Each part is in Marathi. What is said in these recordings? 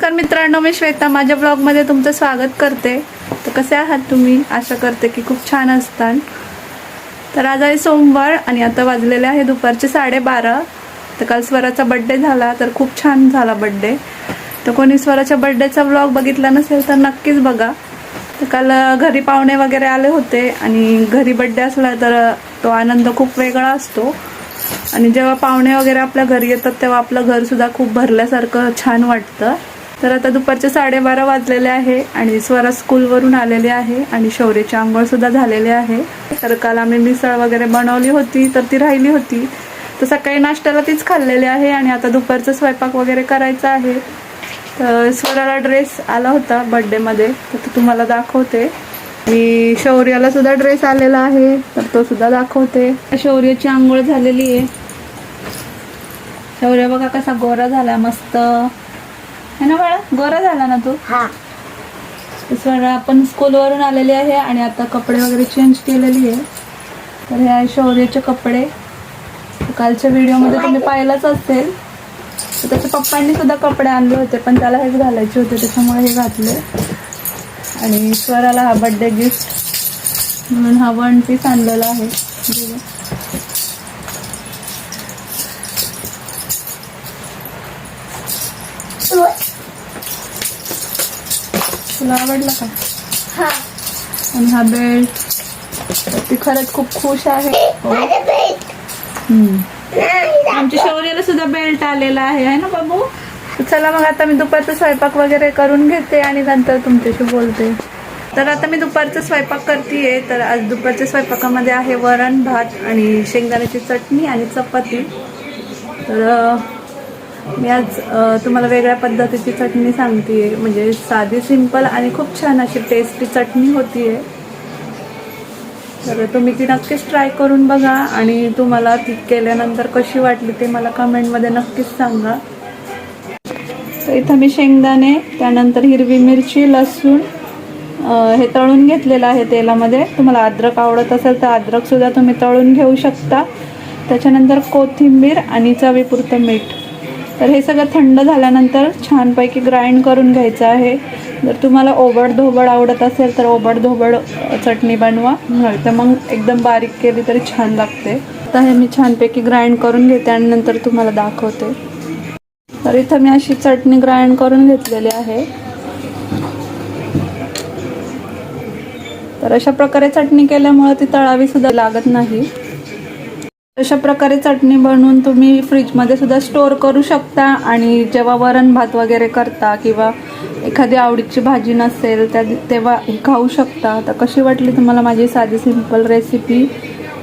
नमस्कार मित्रांनो, मी श्वेता माझ्या ब्लॉगमध्ये तुमचं स्वागत करते। तर कसे आहात तुम्ही? आशा करते की खूप छान असतात। तर आज आहे सोमवार आणि आता वाजलेले आहे दुपारचे 12:30। तर काल स्वराचा बर्थडे झाला, तर खूप छान झाला बर्थडे। तर कोणी स्वराच्या बर्थडेचा ब्लॉग बघितला नसेल तर नक्कीच बघा। तर काल घरी पाहुणे वगैरे आले होते आणि घरी बर्थडे असला तर तो आनंद खूप वेगळा असतो। आणि जेव्हा पाहुणे वगैरे आपल्या घरी येतात तेव्हा आपलं घर सुद्धा खूप भरल्यासारखं छान वाटतं। तर आता दुपारचे 12:30 वाजलेले आहे आणि स्वरा स्कूलवरून आलेले आहे आणि शौर्यची आंघोळ सुद्धा झालेली आहे। तर काल आम्ही मिसळ वगैरे बनवली होती तर ती राहिली होती, तर सकाळी नाश्त्याला तीच खाल्लेली आहे आणि आता दुपारचा स्वयंपाक वगैरे करायचा आहे। तर स्वराला ड्रेस आला होता बर्थडेमध्ये, तर तुम्हाला दाखवते। मी शौर्याला सुद्धा ड्रेस आलेला आहे तर तो सुद्धा दाखवते। शौर्याची आंघोळ झालेली आहे। शौर्य बघा कसा गोरा झाला, मस्त है ना बाळा? गोरा झाला ना तू? हा। स्वरा आपण स्कूलवरून आलेली आहे आणि आता कपडे वगैरे चेंज केलेली आहे। तर हे आहे शौर्याचे कपडे। कालच्या व्हिडिओमध्ये तुम्ही पाहिलंच असेल। तर त्याच्या पप्पांनी सुद्धा कपडे आणले होते पण त्याला हेच घालायचे होते त्याच्यामुळे हे घातले। आणि स्वराला हा बर्थडे गिफ्ट म्हणून हा 1 पीस आणलेला आहे। तुला आवडला का? हा। आणि हा बेल्ट, ती खरंच खूप खुश आहे। आमच्या शौर्याला सुद्धा बेल्ट आलेला आहे ना बाबू? चला मग आता मी दुपारचा स्वयंपाक वगैरे करून घेते आणि नंतर तुमच्याशी बोलते। तर आता मी दुपारचा स्वयंपाक करतेय। तर आज दुपारच्या स्वयंपाकामध्ये आहे वरण भात आणि शेंगदाण्याची चटणी आणि चपाती। तर मी आज तुम्हाला वेगळ्या पद्धतीची चटणी सांगतेय, म्हणजे साधी सिंपल आणि खूप छान अशी टेस्टी चटणी होतीये। तर तुम्ही ती नक्कीच ट्राय करून बघा आणि तुम्हाला ती केल्यानंतर कशी वाटली ते मला कमेंटमध्ये नक्कीच सांगा। तर इथं मी शेंगदाणे, त्यानंतर हिरवी मिरची, लसूण हे तळून घेतलेलं आहे तेलामध्ये। तुम्हाला अद्रक आवडत असेल तर अद्रक सुद्धा तुम्ही तळून घेऊ शकता। त्याच्यानंतर कोथिंबीर आणि चवीपुरतं मीठ। तर हे सगळं थंड झाल्यानंतर छानपैकी ग्राइंड करून घ्यायचं आहे। जर तुम्हाला ओबड-धोबड आवडत असेल तर ओबड-धोबड चटणी बनवा, तर मग एकदम बारीक केली तरी छान लागते। आता हे मी छानपैकी ग्राइंड करून घेते आणि नंतर तुम्हाला दाखवते। तर इथं मी अशी चटणी ग्राइंड करून घेतलेली आहे। तर अशा प्रकारे चटणी केल्यामुळे ती तळावी सुद्धा लागत नाही। अशा प्रकारे चटणी बनवून तुम्ही फ्रीजमध्ये सुद्धा स्टोअर करू शकता आणि जेव्हा वरण भात वगैरे करता किंवा एखादी आवडीची भाजी नसेल तेव्हा खाऊ शकता। तर कशी वाटली तुम्हाला माझी साधी सिंपल रेसिपी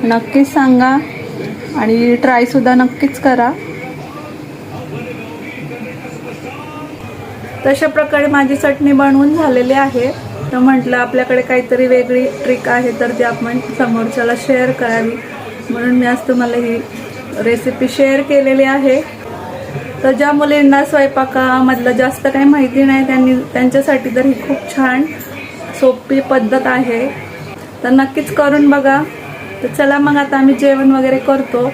नक्कीच सांगा आणि ट्रायसुद्धा नक्कीच करा। तशा प्रकारे माझी चटणी बनवून झालेली आहे। तर म्हटलं आपल्याकडे काहीतरी वेगळी ट्रिक आहे तर ती आपण समोरच्याला शेअर करावी, म्हणून मी आज तुम्हाला ही रेसिपी शेअर केलेली आहे। तर ज्या मुलींना स्वयंपाकामधलं जास्त काही माहिती नाही त्यांच्यासाठी तर ही खूप छान सोपी पद्धत आहे। तर नक्कीच करून बघा। तर चला मग आता आम्ही जेवण वगैरे करतो।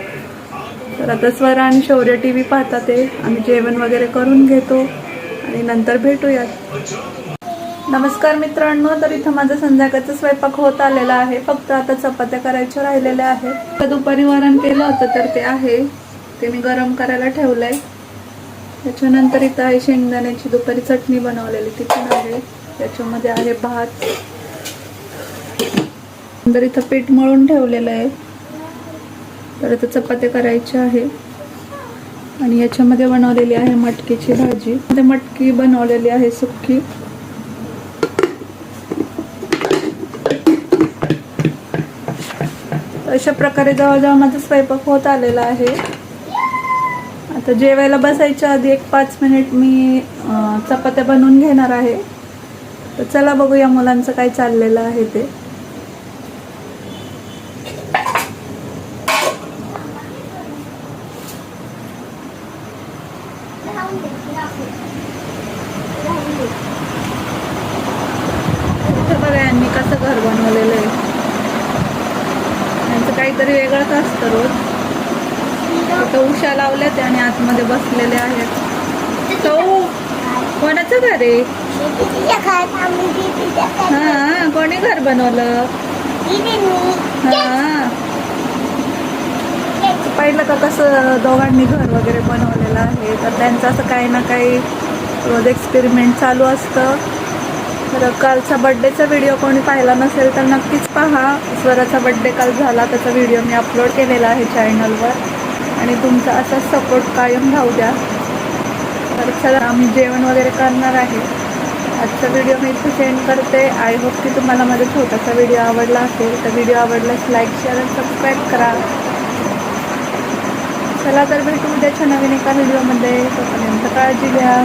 तर आता स्वरा आणि शौर्य TV पाहतात, ते आम्ही जेवण वगैरे करून घेतो आणि नंतर भेटूयात। नमस्कार मित्रांनो, तर इथं माझा संध्याकाळचा स्वयंपाक होत आलेला आहे। फक्त आता चपात्या करायच्या राहिलेल्या आहेत। तर दुपारी वरण केलं होतं तर ते आहे, ते मी गरम करायला ठेवलंय। त्याच्यानंतर इथं आहे शेंगदाण्याची दुपारी चटणी बनवलेली, ती पण आहे। त्याच्यामध्ये आहे भात। नंतर इथं पीठ मळून ठेवलेलं आहे। तर आता चपात्या करायच्या आहे आणि याच्यामध्ये बनवलेली आहे मटकीची भाजी। ते मटकी बनवलेली आहे सुक्की। अशा प्रकारे जवळजवळ माझा स्वयंपाक होत आलेला आहे। आता जेवायला बसायच्या आधी एक 5 मिनिट मी चपात्या बनवून घेणार आहे। तर चला बघूया मुलांचं काय चाललेलं आहे ते। बघा यांनी कसं घर बनवलेलं आहे, यांचं काहीतरी वेगळंच असतं रोज। इथं उशा लावल्यात आणि आतमध्ये बसलेले आहेत। तो कोणाचं घर आहे? हा, कोणी घर बनवलं? हा, पहिलं का कसं दोघांनी घर वगैरे बनवलेलं आहे, तर त्यांचं असं काही ना काही रोज एक्सपेरिमेंट चालू असतं. तर कालचा बड्डेचा व्हिडिओ कोणी पाहिला नसेल तर नक्कीच पहा. स्वराचा बड्डे काल झाला, त्याचा व्हिडिओ मी अपलोड केलेला आहे चॅनलवर, आणि तुमचा असाच सपोर्ट कायम राहू द्या. तर चला, आम्ही जेवण वगैरे करणार आहे. आजचा व्हिडिओ मी इथे सेंड करते. आय होप की तुम्हाला माझा छोटासा व्हिडिओ आवडला असेल. तर व्हिडिओ आवडल्यास लाईक, शेअर आणि सबस्क्राईब करा. चला तर भेटू उद्याच्या नवीन एका व्हिडिओमध्ये. तोपर्यंत काळजी घ्या.